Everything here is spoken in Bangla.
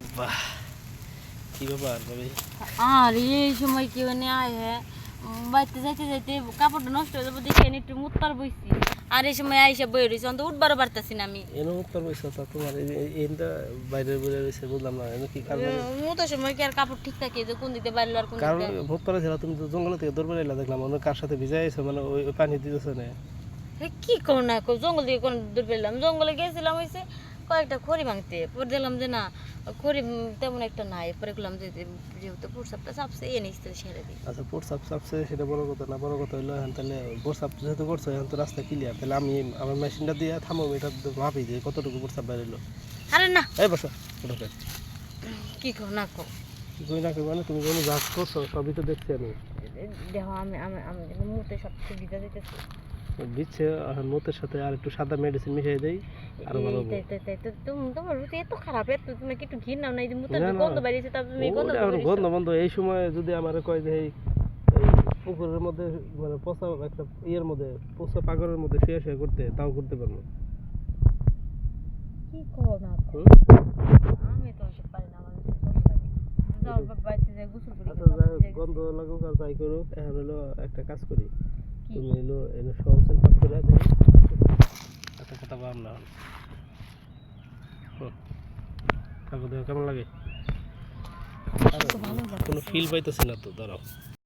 বাহ! কি ব্যাপার ভাবি? আর এই সময় কেউ নিয়ে আয় হ্যাঁ বাড়িতে যাইতে যাইতে কাপড়টা নষ্ট হয়ে যাবো দেখে একটু মুতপার বইছি। আর এই সময় আইসা বই রয়েছে অন্ত উঠবারও পারতাছি না আমি। এনে উত্তর পয়সা তা তোমার এইটা বাইরে বেরে রয়েছে বুঝলাম না এনে কি কারণ? মুতার সময় কি আর কাপড় ঠিক থাকে যে কোন দিতে বাইরে আর কোন কারণ দিতে ভোট পারে ছিল তুমি তো জঙ্গল থেকে দৌড় বেড়ে দেখলাম অন্য কার সাথে ভিজাই আছো মানে ওই পানি দিতেছে না। কি করো না জঙ্গল থেকে কোন দূর পেলাম জঙ্গলে গেছিলাম হয়েছে কয়েকটা খড়ি ভাঙতে পরে দেখলাম যে না খড়ি তেমন একটা নাই পরে গেলাম যে যেহেতু প্রসাবটা চাপছে এ নিচ থেকে ছেড়ে দিই। আচ্ছা প্রসাব চাপছে সেটা বড় কথা না, বড় কথা হলো এখন তাহলে প্রসাব যেহেতু করছো এখন তো রাস্তা ক্লিয়ার, তাহলে আমি আমার মেশিনটা দিয়ে থামো এটা মাপি যে কতটুকু প্রসাব বেরোলো। আরে না এই বসো ওটাকে কি করো না কো কি করি না করি মানে তুমি কোনো কাজ করছো সবই তো দেখছি আমি। দেখো আমি আমি আমি মুহূর্তে সব কিছু ভিজা যেতেছি। দিচ্ছে এখন মতের সাথে আর একটু সাদা মেডিসিন মিশিয়ে দেই আরো ভালো হবে। তোমার রুটি এত খারাপ এত তুমি কি একটু ঘির নাও না এই যে মুতার না, যে না। গন্ধ বাইরেছে তারপর তুমি গন্ধ ওটা এখন গন্ধ বন্ধ এই সময় যদি আমার কয় যে এই পুকুরের মধ্যে মানে পচা একটা ইয়ের মধ্যে পচা পাগরের মধ্যে শুয়ে শুয়ে করতে তাও করতে পারবো। কি করো না আমি তো ওসব পারি না আমার গন্ধ লাগে যাও বাড়িতে যাই গোসল করি আচ্ছা যাই হোক, গন্ধ লাগুক আর যাই করুক এখন হলো একটা কাজ করি, তুমি হলো এনে সহজে পাক করে দিই একটা কথা ভাবনা ঠাকুর কেমন লাগে? ভালো লাগে কোনো ফিল পাইতেছি না তো দাঁড়াও।